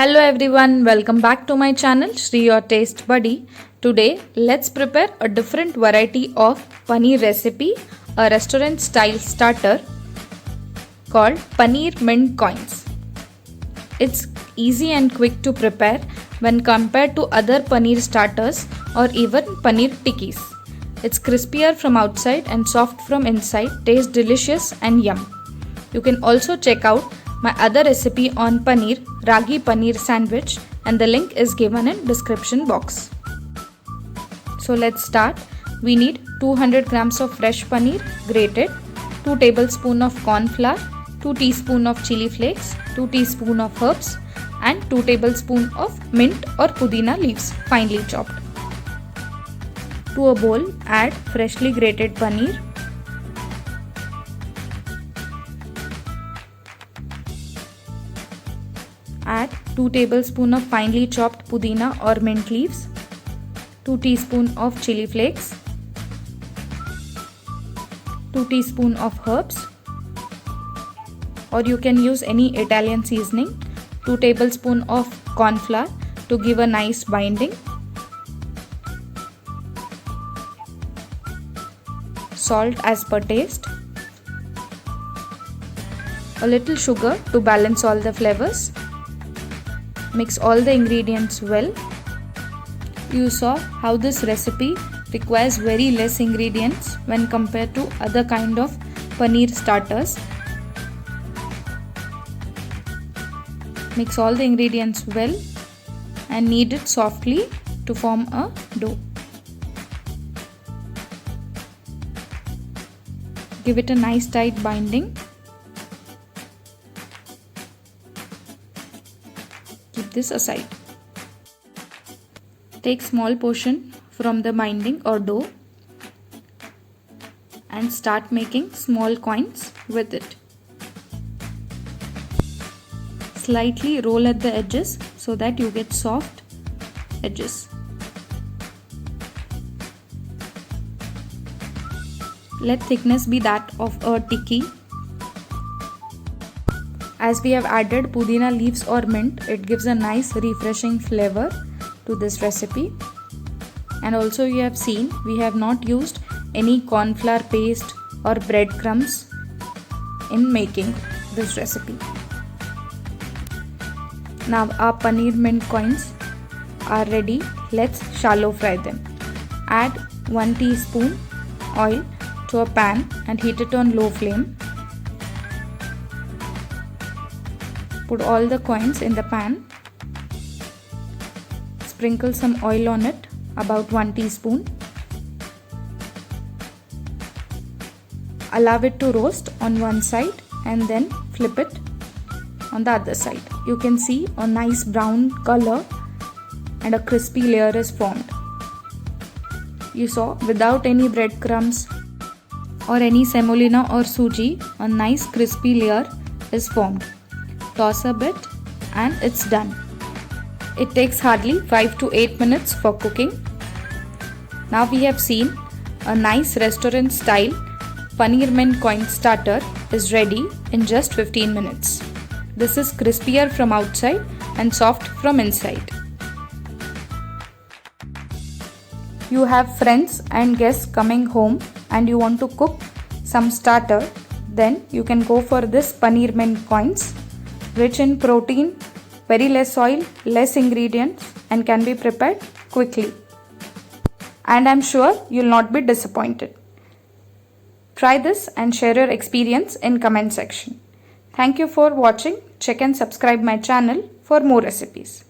Hello everyone, welcome back to my channel Shri Your Taste Buddy. Today let's prepare a different variety of paneer recipe, a restaurant style starter called paneer mint coins. It's easy and quick to prepare when compared to other paneer starters or even paneer tikkis. It's crispier from outside and soft from inside, tastes delicious and yum. You can also check out my other recipe on paneer, ragi paneer sandwich, and the link is given in description box. So let's start. We need 200 grams of fresh paneer grated, 2 tablespoons of corn flour, 2 teaspoons of chili flakes, 2 teaspoons of herbs, and 2 tablespoons of mint or pudina leaves finely chopped. To a bowl, add freshly grated paneer, add 2 tablespoons of finely chopped pudina or mint leaves, 2 teaspoons of chili flakes, 2 teaspoons of herbs, or you can use any Italian seasoning, 2 tablespoons of corn flour to give a nice binding, salt as per taste, a little sugar to balance all the flavors. Mix all the ingredients well. You saw how this recipe requires very less ingredients when compared to other kind of paneer starters. Mix all the ingredients well and knead it softly to form a dough. Give it a nice tight binding. Keep this aside. Take small portion from the binding or dough and start making small coins with it. Slightly roll at the edges so that you get soft edges. Let thickness be that of a tikki. As we have added pudina leaves or mint, it gives a nice refreshing flavor to this recipe. And also you have seen we have not used any corn flour paste or breadcrumbs in making this recipe. Now our paneer mint coins are ready. Let's shallow fry them. Add 1 teaspoon oil to a pan and heat it on low flame. Put all the coins in the pan. Sprinkle some oil on it, about 1 teaspoon. Allow it to roast on one side and then flip it on the other side. You can see a nice brown color and a crispy layer is formed. You saw without any breadcrumbs or any semolina or suji, a nice crispy layer is formed. Toss a bit and it's done. It takes hardly 5 to 8 minutes for cooking. Now we have seen a nice restaurant style paneer mint coin starter is ready in just 15 minutes. This is crispier from outside and soft from inside. You have friends and guests coming home and you want to cook some starter, then you can go for this paneer mint coins. Rich in protein, very less oil, less ingredients, and can be prepared quickly. And I'm sure you'll not be disappointed. Try this and share your experience in comment section. Thank you for watching. Check and subscribe my channel for more recipes.